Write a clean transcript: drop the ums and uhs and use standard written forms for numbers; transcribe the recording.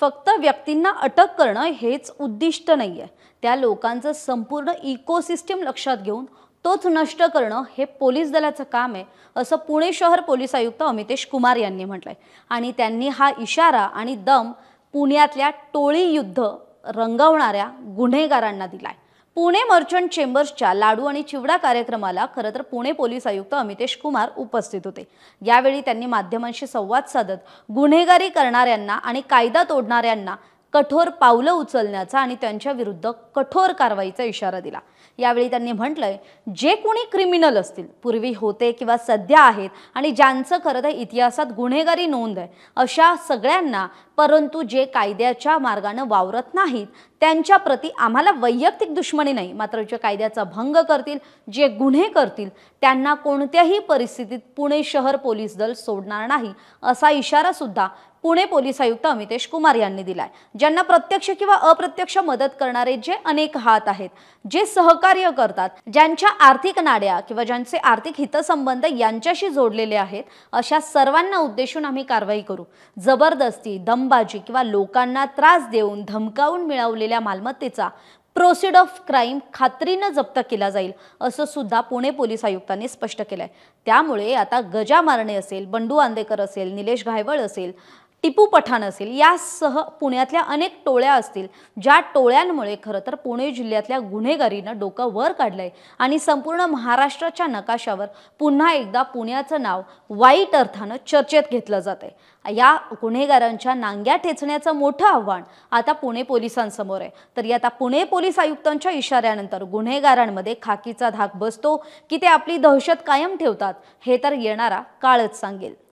फक्त व्यक्तींना अटक करणं हेच उद्दिष्ट नाहीये। त्या लोकांचं संपूर्ण इकोसिस्टम लक्षात घेऊन तोच नष्ट करणं हे पोलीस दलाचं काम आहे, असं पुणे शहर पोलीस आयुक्त अमितेश कुमार यांनी म्हटलंय। आणि त्यांनी हा इशारा आणि दम पुण्यातल्या टोळी युद्ध रंगवणाऱ्या गुन्हेगारांना दिलाय। पुणे मर्चंट चेंबर्सच्या लाडू आणि चिवडा कार्यक्रमाला खरं तर पुणे पोलीस आयुक्त अमितेश कुमार उपस्थित होते। यावेळी त्यांनी माध्यमांशी संवाद साधत गुन्हेगारी करणाऱ्यांना आणि कायदा तोडणाऱ्यांना कठोर पावलं उचलण्याचा आणि त्यांच्या विरुद्ध कठोर कारवाईचा इशारा दिला। यावेळी त्यांनी म्हटलंय, जे कोणी क्रिमिनल असतील, पूर्वी होते किंवा सध्या आहेत आणि ज्यांचं खरं तर इतिहासात गुन्हेगारी नोंद आहे, अशा सगळ्यांना, परंतु जे कायद्याच्या मार्गाने वावरत नाहीत त्यांच्या प्रती आम्हाला वैयक्तिक दुश्मनी नाही, मात्र जे कायद्याचा भंग करतील, जे गुन्हे करतील त्यांना कोणत्याही परिस्थितीत पुणे शहर पोलीस दल सोडणार नाही, असा इशारा सुद्धा पुणे पोलीस आयुक्त अमितेश कुमार यांनी दिलाय। ज्यांना प्रत्यक्ष किंवा अप्रत्यक्ष मदत करणारे जे अनेक हात आहेत, जे सहकार्य करतात, ज्यांच्या आर्थिक नाड्या किंवा ज्यांचे आर्थिक हितसंबंध यांच्याशी जोडलेले आहेत, अशा सर्वांना उद्देशून आम्ही कारवाई करू। जबरदस्ती, दमबाजी किंवा लोकांना त्रास देऊन धमकावून मिळवलेल्या मालमत्तेचा प्रोसीड ऑफ क्राइम खात्रीने जप्त केला जाईल, असं सुद्धा पुणे पोलीस आयुक्तांनी स्पष्ट केलंय। त्यामुळे आता गजा मारणे असेल, बंडू आंदेकर असेल, निलेश घायवळ असेल, टिपू पठाण असेल, यासह पुण्यातल्या अनेक टोळ्या असतील, ज्या टोळ्यांमुळे खरं तर पुणे जिल्ह्यातल्या गुन्हेगारीनं डोकं वर काढलंय आणि संपूर्ण महाराष्ट्राच्या नकाशावर पुन्हा एकदा पुण्याचं नाव वाईट अर्थानं चर्चेत घेतलं जातंय। या गुन्हेगारांच्या नांग्या ठेचण्याचं मोठं आव्हान आता पुणे पोलिसांसमोर आहे। तर आता पुणे पोलीस आयुक्तांच्या इशाऱ्यानंतर गुन्हेगारांमध्ये खाकीचा धाक बसतो की ते आपली दहशत कायम ठेवतात, हे तर येणारा काळच सांगेल।